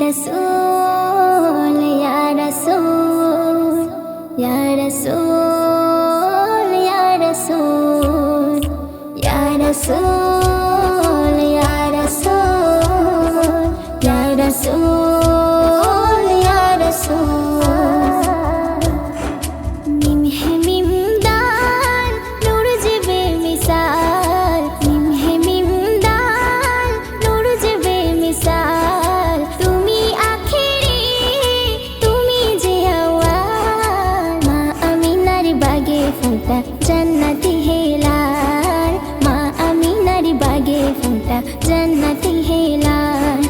रसूल या रसूल या रसूल या रसूल या रसूल या रसूल या रसूल या रसूल मिम है मिमदार नूर जिबे मिसाल मिम है मिमदार नूर जिबे मिसाल तुमी आखिरी तुमी जे आवाल मा आमिनार बागे फुटा जन्नती हेलाल मा आमिनार बागे फुटा जन्नती हेलाल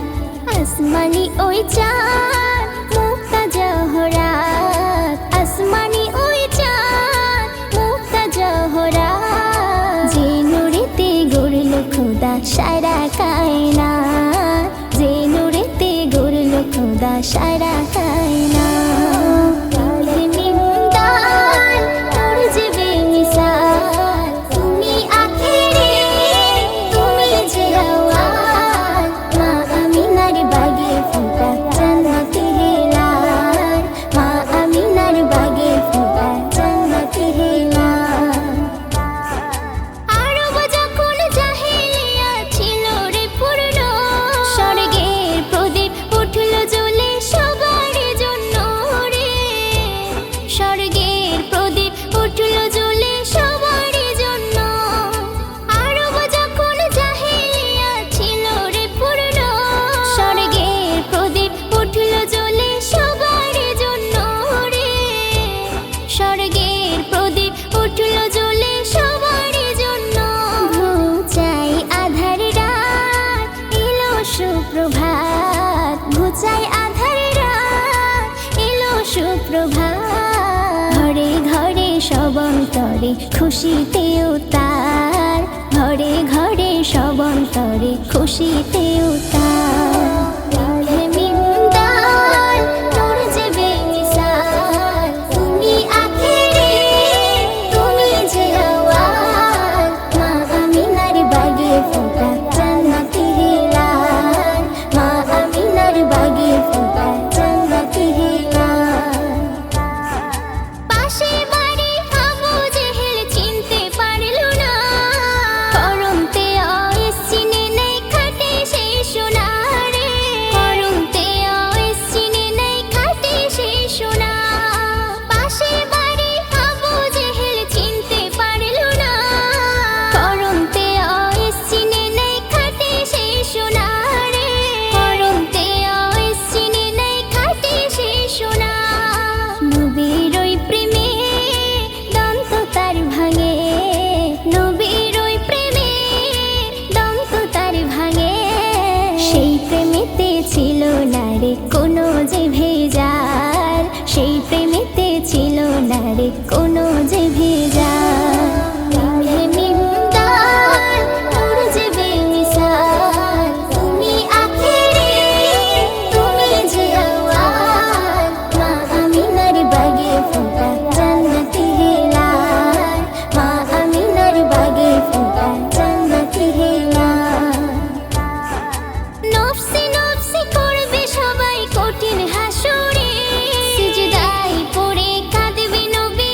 आसमानी ओई चाँद मुक्ता जहरात आसमानी ओई चाँद मुक्ता जहरात जे नूरेते गড়লো खुदा सारा कायनात जे नूरेते गড়লো खुदा सारा कायनात मिमदार नूर जिबे मिसाल तुमी आखिरी तुमी जे आवाल मा आमिनार बागे फुटा जन्नती हेलाल मा आमिनार बागे फुटा जन्नती हेलाल আরব যখন জাহেলিয়া ছিল রে পূর্ণ স্বর্গের প্রদীপ উঠল জ্বলে সবার জন্য রে স্বর্গের প্রদীপ উঠল জ্বলে সবার জন্য আরব যখন জাহেলিয়া ছিল রে পূর্ণ স্বর্গের প্রদীপ উঠল জ্বলে সবার জন্য রে স্বর্গের প্রদীপ উঠল জ্বলে সবার জন্য ঘুচাই আধার রাত এলো সুপ্রভাত ঘুচাই আধার রাত এলো সুপ্রভাত ঘরে ঘরে সব অন্তরে খুশিতে উতার ঘরে ঘরে সব অন্তরে খুশিতে উতার মিমদার নূর জিবে মিসাল তুমি আখেরি তুমি যে আওয়াল মা আমিনার বাগে ফোটা জান্নাতি হেলাল মা আমিনার বাগে ফোটা জান্নাতি হেলাল পাশে বাড়ি আবু জেহেল চিনতে পারল না করমতে আয়েস চিনে নেই খাটে সেই সোনা রে করমতে আয়েস চিনে নেই খাটে সেই সোনা পাশে বাড়ি আবু জেহেল চিনতে পারল না করমতে আয়েস চিনে নেই খাটে সেই সোনা রে করমতে আয়েস চিনে নেই খাটে সেই সোনা নবীর ওই প্রেমে দন্ত তার ভাঙে নবীর ওই প্রেমে দন্ত তার ভাঙে সেই প্রেমেতে ছিল না রে কোনো যে ভেজাল সেই প্রেমেতে ছিল না রে কোনো যে ভেজাল মিমদার নূর জিবে মিসাল তুমি আখেরি তুমি যে আওয়াল মা আমিনার বাগে ফোটা জান্নাতি হেলাল মা আমিনার বাগে ফোটা জান্নাতি হেলাল নফসি নফসি করবে সবাই কঠিন হাসরে সিজদায় পড়ে কাঁদবে নবী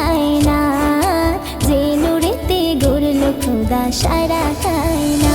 কায়নাত, যে নূরেতে গড়ল খোদা সারা কায়নাত।